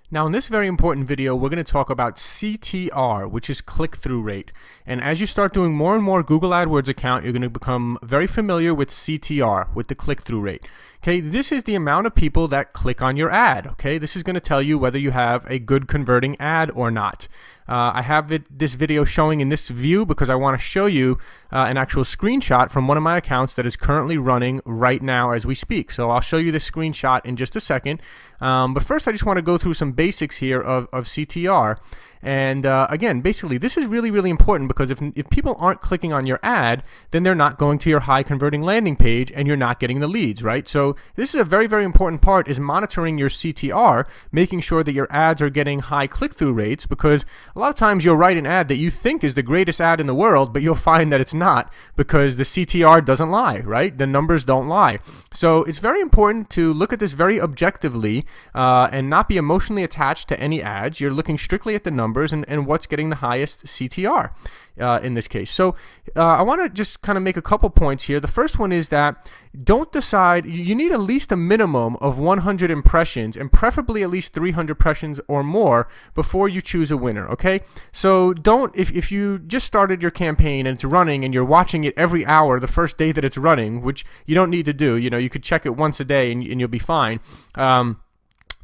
Now in this very important video, we're going to talk about CTR, which is click-through rate. And as you start doing more and more Google AdWords account, you're going to become very familiar with CTR, with the click-through rate. Okay, this is the amount of people that click on your ad. Okay, this is going to tell you whether you have a good converting ad or not. I have this video showing in this view because I want to show you an actual screenshot from one of my accounts that is currently running right now as we speak. So I'll show you this screenshot in just a second. But first I just want to go through some basics here of CTR. And again, basically this is really, really important because if people aren't clicking on your ad, then they're not going to your high converting landing page and you're not getting the leads, right? So this is a very, very important part, is monitoring your CTR, making sure that your ads are getting high click-through rates, because a lot of times you'll write an ad that you think is the greatest ad in the world, but you'll find that it's not, because the CTR doesn't lie, right? The numbers don't lie. So it's very important to look at this very objectively and not be emotionally attached to any ads. You're looking strictly at the numbers and what's getting the highest CTR in this case. So I want to just kind of make a couple points here. The first one is that don't decide, you need at least a minimum of 100 impressions and preferably at least 300 impressions or more before you choose a winner, okay? So don't, if you just started your campaign and it's running and you're watching it every hour the first day that it's running, which you don't need to do, you know, you could check it once a day and you'll be fine.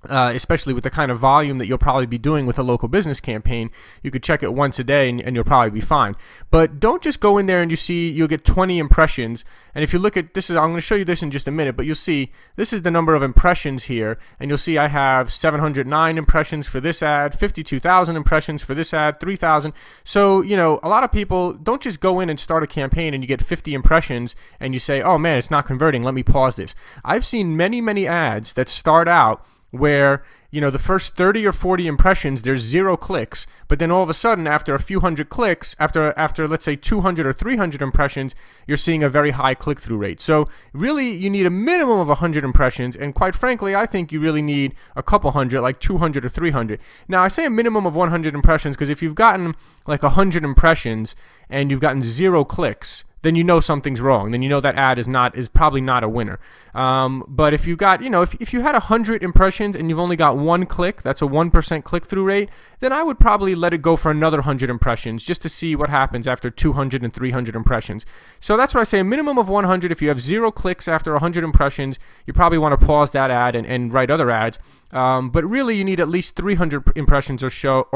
Especially with the kind of volume that you'll probably be doing with a local business campaign, you could check it once a day and you'll probably be fine. But don't just go in there and you'll get 20 impressions. And if you look at this, I'm going to show you this in just a minute, but you'll see this is the number of impressions here, and you'll see I have 709 impressions for this ad, 52,000 impressions for this ad, 3,000. So, you know, a lot of people don't just go in and start a campaign and you get 50 impressions and you say, oh man, it's not converting, let me pause this. I've seen many, many ads that start out where, you know, the first 30 or 40 impressions, there's 0 clicks, but then all of a sudden, after a few hundred clicks, after let's say 200 or 300 impressions, you're seeing a very high click-through rate. So really, you need a minimum of 100 impressions, and quite frankly, I think you really need a couple hundred, like 200 or 300. Now, I say a minimum of 100 impressions because if you've gotten like 100 impressions and you've gotten 0 clicks, then you know something's wrong. Then you know that ad is probably not a winner. But if you got, you know, if you had 100 impressions and you've only got 1 click, that's a 1% click-through rate, then I would probably let it go for another 100 impressions just to see what happens after 200 and 300 impressions. So that's why I say a minimum of 100. If you have 0 clicks after 100 impressions, you probably want to pause that ad and write other ads. But really, you need at least 300 impressions or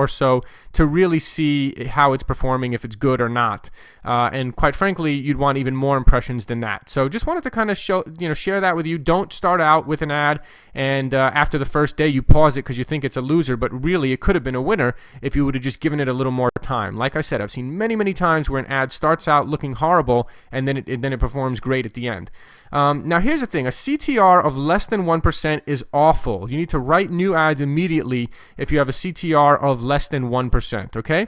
so to really see how it's performing, if it's good or not. And quite frankly, you'd want even more impressions than that. So just wanted to kind of share that with you. Don't start out with an ad and after the first day you pause it because you think it's a loser, but really it could have been a winner if you would have just given it a little more time. Like I said, I've seen many, many times where an ad starts out looking horrible and then it performs great at the end. Now here's the thing, a CTR of less than 1% is awful. You need to write new ads immediately if you have a CTR of less than 1%, okay?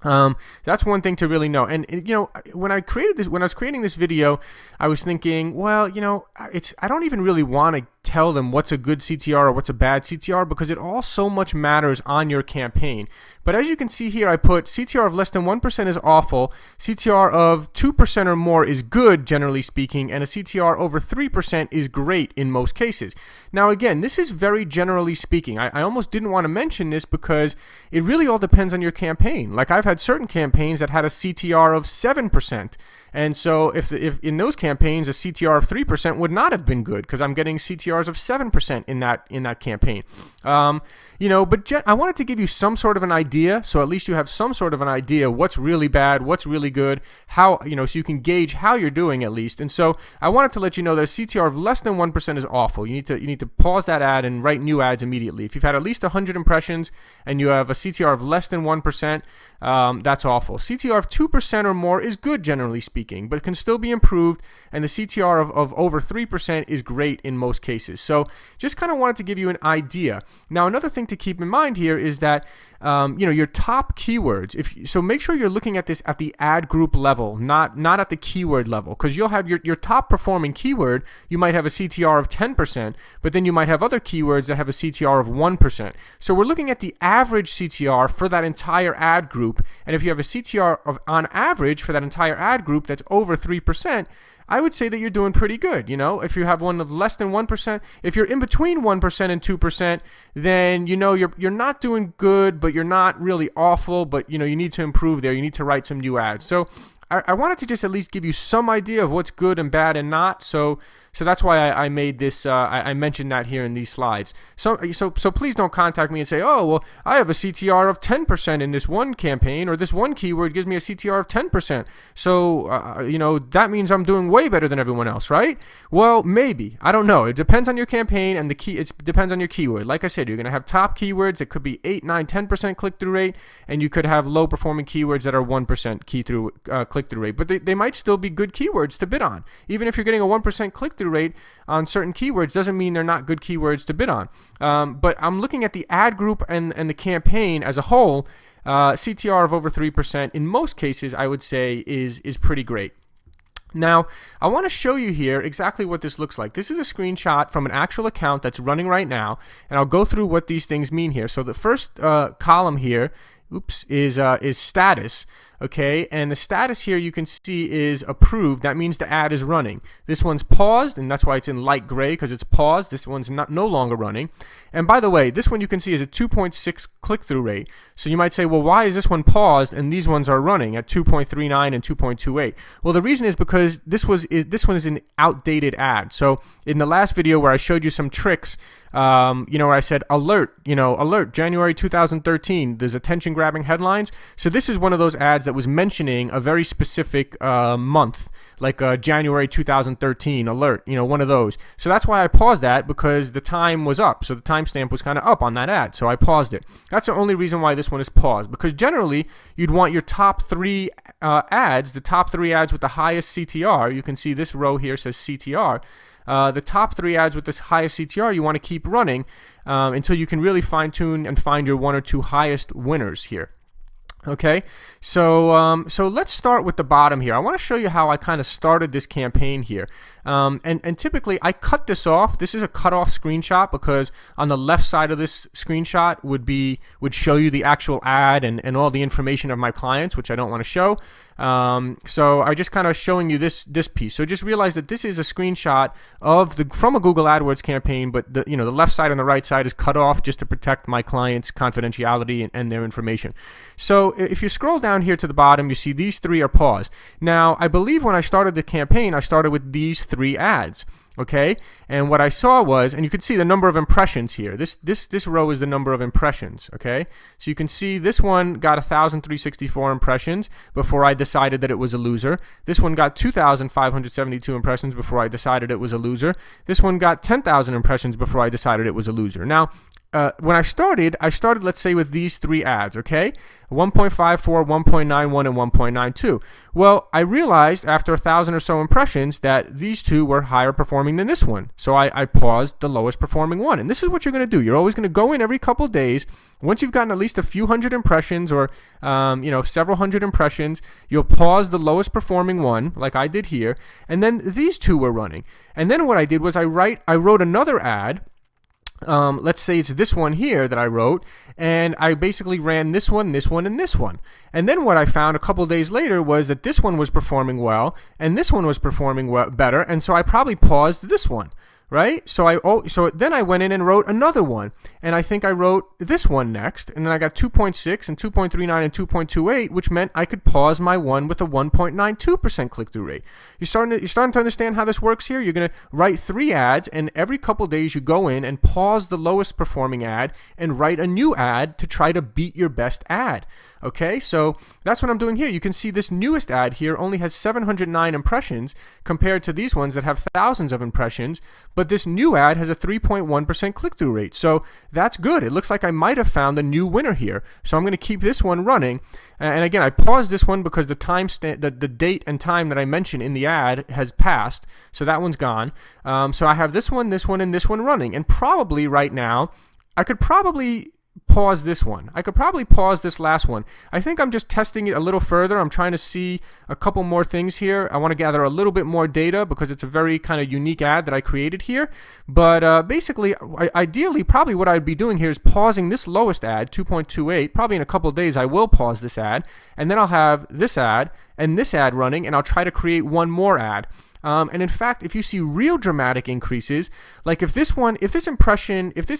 That's one thing to really know. And you know, when I was creating this video, I was thinking, well, you know, I don't even really want to tell them what's a good CTR or what's a bad CTR because it all so much matters on your campaign. But as you can see here, I put CTR of less than 1% is awful, CTR of 2% or more is good, generally speaking, and a CTR over 3% is great in most cases. Now again, this is very generally speaking. I almost didn't want to mention this because it really all depends on your campaign. Like I've had certain campaigns that had a CTR of 7%. And so if in those campaigns a CTR of 3% would not have been good because I'm getting CTRs of 7% in that campaign. You know, but I wanted to give you some sort of an idea, so at least you have some sort of an idea what's really bad, what's really good, how, you know, so you can gauge how you're doing at least. And so I wanted to let you know that a CTR of less than 1% is awful. You need to pause that ad and write new ads immediately. If you've had at least 100 impressions and you have a CTR of less than 1%, that's awful. CTR of 2% or more is good, generally speaking, but can still be improved, and the CTR of over 3% is great in most cases. So just kind of wanted to give you an idea. Now another thing to keep in mind here is that you know, your top keywords. So make sure you're looking at this at the ad group level, not at the keyword level, because you'll have your top performing keyword. You might have a CTR of 10%, but then you might have other keywords that have a CTR of 1%. So we're looking at the average CTR for that entire ad group, and if you have a CTR of on average for that entire ad group that's over 3%, I would say that you're doing pretty good. You know, if you have one of less than 1%, if you're in between 1% and 2%, then you know you're not doing good, but you're not really awful. But you know, you need to improve there. You need to write some new ads. So I wanted to just at least give you some idea of what's good and bad and not. So that's why I made this. I mentioned that here in these slides. So please don't contact me and say, oh, well, I have a CTR of 10% in this one campaign, or this one keyword gives me a CTR of 10%. So you know, that means I'm doing way better than everyone else, right? Well, maybe. I don't know. It depends on your campaign and it depends on your keyword. Like I said, you're going to have top keywords that could be 8, 9, 10% click-through rate, and you could have low-performing keywords that are 1% click-through rate. But they might still be good keywords to bid on. Even if you're getting a 1% click-through rate on certain keywords, doesn't mean they're not good keywords to bid on. But I'm looking at the ad group and the campaign as a whole. CTR of over 3% in most cases, I would say, is pretty great. Now, I want to show you here exactly what this looks like. This is a screenshot from an actual account that's running right now, and I'll go through what these things mean here. So the first column here, is status. Okay, and the status here you can see is approved. That means the ad is running. This one's paused, and that's why it's in light gray, because it's paused. This one's no longer running. And by the way, this one you can see is a 2.6 click-through rate. So you might say, well, why is this one paused and these ones are running at 2.39 and 2.28? Well, the reason is because this one is an outdated ad. So in the last video where I showed you some tricks, you know, where I said alert, alert, January 2013, there's attention-grabbing headlines. So this is one of those ads that was mentioning a very specific month, like January 2013 alert, one of those. So that's why I paused that, because the time was up. So the timestamp was kind of up on that ad. So I paused it. That's the only reason why this one is paused, because generally you'd want your top 3 ads, the top 3 ads with the highest CTR. You can see this row here says CTR. The top 3 ads with this highest CTR you want to keep running until you can really fine-tune and find your 1 or 2 highest winners here. Okay, so let's start with the bottom here. I want to show you how I kind of started this campaign here. And typically I cut this off. This is a cut off screenshot, because on the left side of this screenshot would show you the actual ad and all the information of my clients, which I don't want to show. So I just kind of showing you this piece. So just realize that this is a screenshot of from a Google AdWords campaign, but the left side and the right side is cut off just to protect my clients' confidentiality and their information. So if you scroll down here to the bottom, you see these 3 are paused. Now, I believe when I started the campaign, I started with these 3 ads. Okay, and what I saw was, and you can see the number of impressions here. This row is the number of impressions. Okay, so you can see this one got 1,364 impressions before I decided that it was a loser. This one got 2,572 impressions before I decided it was a loser. This one got 10,000 impressions before I decided it was a loser. Now, when I started, let's say, with these 3 ads, okay? 1.54, 1.91, and 1.92. Well, I realized after 1,000 or so impressions that these 2 were higher performing than this one. So I paused the lowest performing one. And this is what you're going to do. You're always going to go in every couple days. Once you've gotten at least a few hundred impressions, or several hundred impressions, you'll pause the lowest performing one, like I did here. And then these 2 were running. And then what I did was I wrote another ad. Let's say it's this one here that I wrote, and I basically ran this one, and this one. And then what I found a couple days later was that this one was performing well, and this one was performing better, and so I probably paused this one. Right? So then I went in and wrote another one, and I think I wrote this one next, and then I got 2.6 and 2.39 and 2.28, which meant I could pause my one with a 1.92% click-through rate. You're starting to understand how this works here? You're going to write 3 ads, and every couple days you go in and pause the lowest performing ad and write a new ad to try to beat your best ad. Okay, so that's what I'm doing here. You can see this newest ad here only has 709 impressions compared to these ones that have thousands of impressions, but this new ad has a 3.1% click-through rate. So that's good. It looks like I might have found a new winner here. So I'm going to keep this one running. And again, I paused this one because the date and time that I mentioned in the ad has passed. So that one's gone. So I have this one, and this one running. And probably right now, I could probably pause this one. I could probably pause this last one. I think I'm just testing it a little further. I'm trying to see a couple more things here. I want to gather a little bit more data because it's a very kind of unique ad that I created here. But basically, ideally, probably what I'd be doing here is pausing this lowest ad, 2.28. Probably in a couple of days, I will pause this ad, and then I'll have this ad and this ad running, and I'll try to create one more ad. And in fact, if you see real dramatic increases, like if this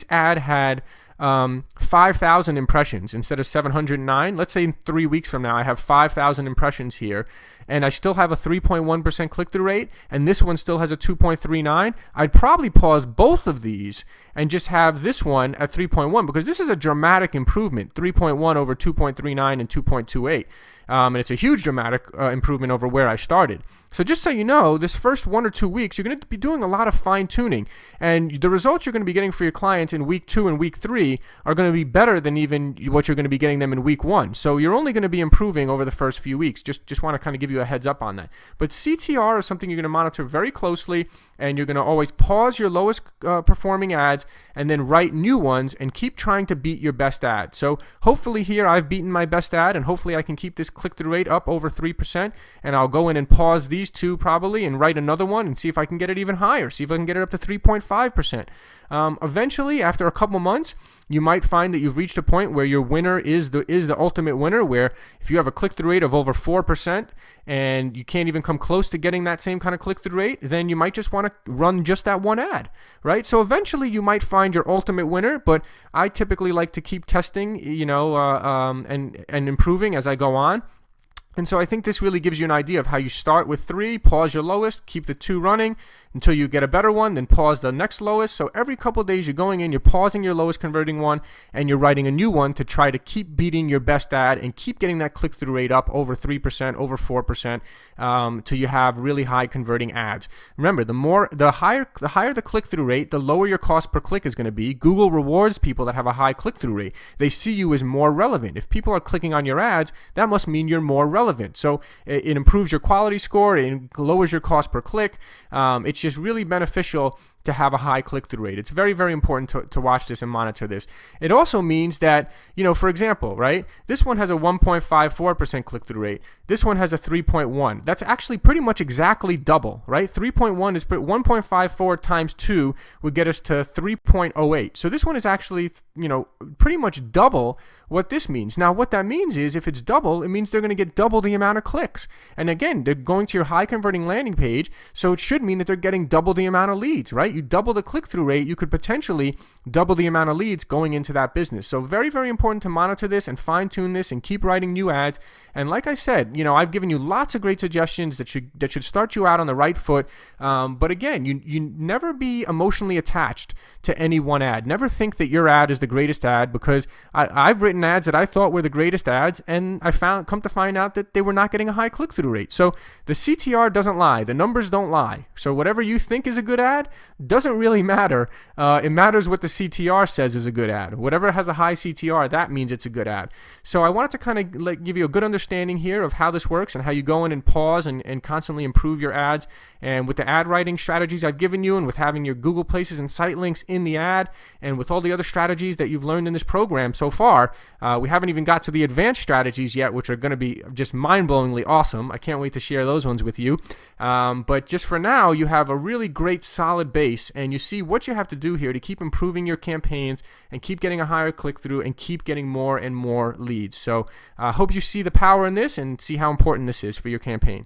ad had 5,000 impressions instead of 709, let's say in 3 weeks from now I have 5,000 impressions here, and I still have a 3.1% click-through rate, and this one still has a 2.39, I'd probably pause both of these and just have this one at 3.1, because this is a dramatic improvement, 3.1 over 2.39 and 2.28. And it's a huge dramatic improvement over where I started. So just so you know, this first 1 or 2 weeks, you're going to be doing a lot of fine-tuning, and the results you're going to be getting for your clients in week 2 and week 3 are going to be better than even what you're going to be getting them in week 1. So you're only going to be improving over the first few weeks. Just want to kind of give you a heads up on that. But CTR is something you're going to monitor very closely, and you're going to always pause your lowest performing ads and then write new ones and keep trying to beat your best ad. So hopefully here I've beaten my best ad, and hopefully I can keep this click-through rate up over 3%, and I'll go in and pause these two probably and write another one and see if I can get it even higher, see if I can get it up to 3.5%. Eventually, after a couple months, you might find that you've reached a point where your winner is the ultimate winner, where if you have a click-through rate of over 4% and you can't even come close to getting that same kind of click-through rate, then you might just want to run just that one ad, right? So eventually you might find your ultimate winner, but I typically like to keep testing, and improving as I go on. And so I think this really gives you an idea of how you start with 3, pause your lowest, keep the 2 running until you get a better one, then pause the next lowest. So every couple of days you're going in, you're pausing your lowest converting one, and you're writing a new one to try to keep beating your best ad and keep getting that click-through rate up over 3%, over 4%, till you have really high converting ads. Remember, the higher the click-through rate, the lower your cost per click is going to be. Google rewards people that have a high click-through rate. They see you as more relevant. If people are clicking on your ads, that must mean you're more relevant. So it improves your quality score, it lowers your cost per click. It's just really beneficial to have a high click-through rate. It's very, very important to watch this and monitor this. It also means that, for example, right, this one has a 1.54% click-through rate. This one has a 3.1. That's actually pretty much exactly double, right? 3.1 is 1.54 times 2 would get us to 3.08. So this one is actually, pretty much double what this means. Now, what that means is if it's double, it means they're going to get double the amount of clicks. And again, they're going to your high converting landing page, so it should mean that they're getting double the amount of leads, right? You double the click-through rate, you could potentially double the amount of leads going into that business. So very, very important to monitor this and fine-tune this and keep writing new ads. And like I said, I've given you lots of great suggestions that should start you out on the right foot. But again, you never be emotionally attached to any one ad. Never think that your ad is the greatest ad, because I've written ads that I thought were the greatest ads, and come to find out that they were not getting a high click-through rate. So the CTR doesn't lie. The numbers don't lie. So whatever you think is a good ad doesn't really matter. It matters what the CTR says is a good ad. Whatever has a high CTR, that means it's a good ad. So I wanted to kind of give you a good understanding here of how this works and how you go in and pause and constantly improve your ads. And with the ad writing strategies I've given you, and with having your Google Places and site links in the ad, and with all the other strategies that you've learned in this program so far, we haven't even got to the advanced strategies yet, which are going to be just mind-blowingly awesome. I can't wait to share those ones with you. But just for now, you have a really great solid base, and you see what you have to do here to keep improving your campaigns and keep getting a higher click-through and keep getting more and more leads. So I hope you see the power in this and see how important this is for your campaign.